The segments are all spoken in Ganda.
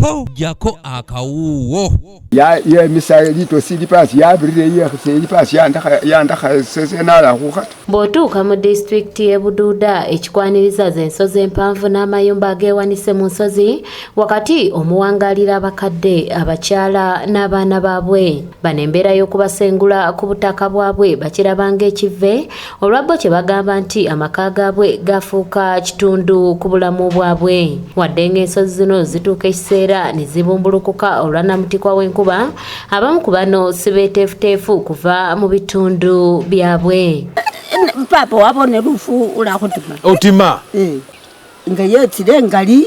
po jako akawuwo ya misali to silipasi ya bride ya silipasi ya ndaka sesenala kukhata bw'otuuka mu disitulikiti y'e Buduuda ekikwaniriza z'ensozi empanvu n'amayumba ageewanise mu nsozi wakati omuwangalira abakadde abakyala n'abaana baabwe bano embeera y'okubasengula ku butaka bwabwe bakirabanga ekive olwabbo kye bagamba nti amaka gaabwe gafuuka kitundu ku bulamu bwabwe wadde ng'ensozi zino zituuka ekiseera ne zibumbulukuka olwanamutikwa w'enkuba abamu ku bano si beeteefuteefu kuva mu bitundu byabwe. Papa wabone rufu ulakutuma otima nga yetire ngali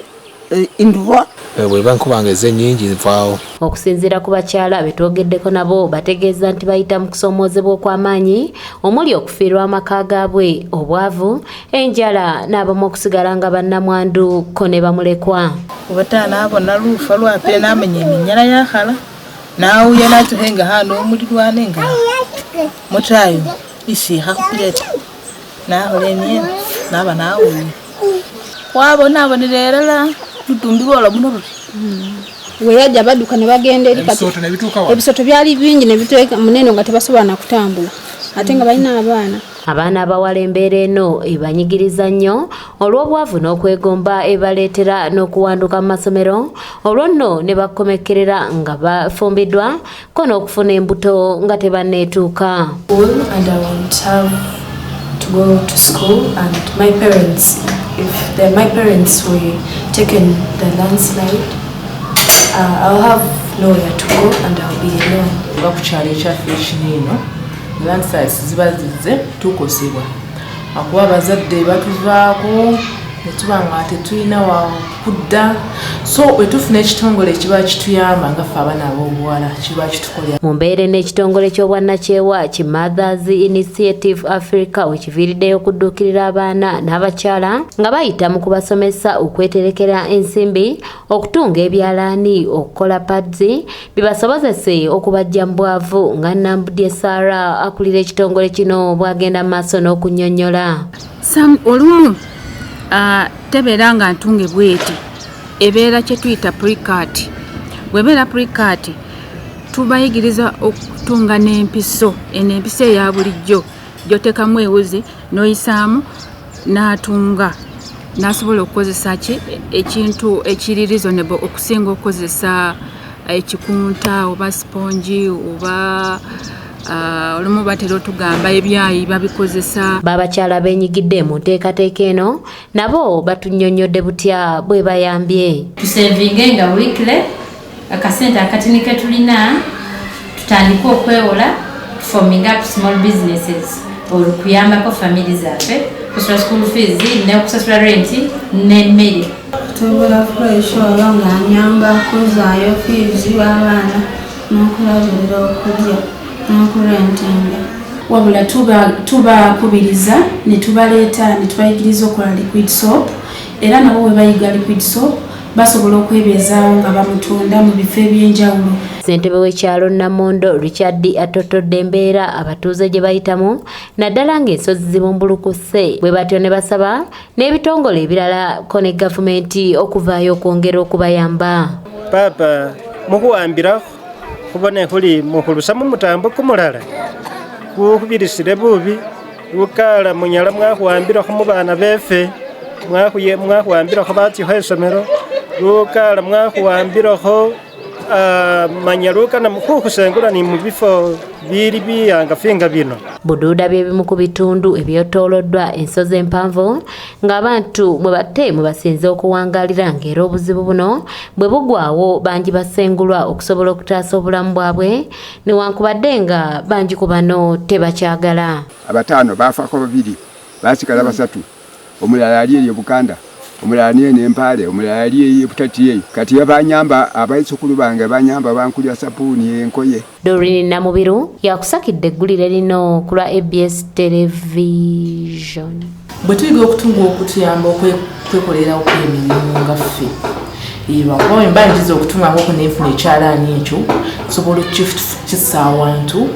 indwa bwe bankubangeze nyingi nvaawo. Okusinziira ku bakyala betwogeddeko nabo bategeeza nti bayita mu kusomoozebwa okw'amaanyi omuli okufiirwa amaka gaabwe obwavu enjala n'abamu okusigala nga bannamwandu ko ne bamulekwa obataana abona lufa lwape n'amenya eminyala yakhala naawuya natuhenga hano omulirwane nga mutaayo isiha kuleta nahola emyenda naba naawuya wabona abonelera tutumbibola muno weyajja badduka ne bagenda eri kati ebisoto byali bingi ne biteeka muneno nga tebasobola na kutambula ate nga balina abaana abawala embeera eno ebanyigiriza nnyo olw'obwavu n'okwegomba ebaleetera n'okuwanduka mu masomero olwo nno ne bakomekkerera nga bafumbiddwa ko n'okufuna embuto nga tebanneetuuka. And I want to go to school and my parents, if my parents were taken the landslide, I'll have nowhere to go and I'll be alone. Bakukyalo ekyaffe ekinene landslide ziba zizze tukosebwa akuba abazadde batuvaako ne tuba nga tetulina wa kudda so bwe tufuna ekitongole kiba kituyamba nga ffe abaana ab'obuwala kiba kitukolera mu mbeera n'ekitongole ky'obwannakyewa ki Mothers Initiative Africa wekiviiriddeyo okudduukirira abaana n'abakyala nga bayita mu kubasomesa okweterekera ensimbi okutunga ebyalaani okukola pads bibasobozese okubajja mu bwavu nga Nambudye Sarah akulira ekitongole kino bwagenda mu maaso n'okunnyonnyola. olumu tebeera nga ntunge bweti ebeera kye tuyita pre-cut. Bwebeera pre-cut tubayigiriza okutunga n'empiso eno empiso eya bulijjo gy'oteekamu ewuzi n'oyisaamu n'atunga n'asobola okukozesa ki ekintu ekiri reasonable okusinga okukozesa ekikunta oba spongi oba olumu batera otugamba ebyayi babikozesa. Babakyala benyigidde mu nteekateeka eno nabo batunnyonnyodde butya bwe bayambye. Tusevinge nga weekly akasente akatini ke tulina tutandika okwewola forming up small businesses olukuyambako family zaffe kusasula school fees n'okusasula rent n'emmere. Tusobola kukoresha oba nga nyamba kuzaayo fees w'abaana n'okulabirira okulya n'okurentinga. Wabula tubakubiriza ne tubaleeta ne tubayigiriza okola liquid soap era nabo bwe bayiga liquid soap basobola okwebeezaawo nga bamutunda mu bifo eby'enjawulo. Ssentebe w'ekyalo Namondo Richard atotodde embeera abatuuze gye bayitamu naddala ng'ensozi zibumbulukuse bwe batyo ne basaba n'ebitongole ebirala ko ne gavumenti okuvaayo okwongera okubayamba. Papa mukuwambirako kubone kuli mukulusa mu mutambo kumulala kukubirisire bubi ukala munyala mwakuwambirako mu baana befe mwakuwambirako batiho esomero ukala mwakuwambirako manyaruka na mukukusengula ni mu bifo biri biyanga finga bino. Buduuda bye bimu ku bitundu ebyetooloddwa ensozi empanvu ng'abantu mwe batte mwe basinze okuwangalira ng'era obuzibu buno bwe bugwawo bangi basengulwa okusobola okutaasa obulamu bwabwe newankubadde nga bangi ku bano tebakyagala. Abataano baafaako babiri baasigala basatu omulala ali eri Buganda omulala niye n'empale omulala ali eri Butatiye kati yabanyamba abaisukulu bange banyamba bankulya sapuuni enkoye. Doreen Namubiru yakusakidde eggulire lino ku lwa ABS Television. Bwe tuyiga okutunga okutuyamba okwekolera okwemirimu nga ffe bakuba mbanjiza okutunga ng'oko n'enfuna ekyalaani ekyo sobola okukissa awantu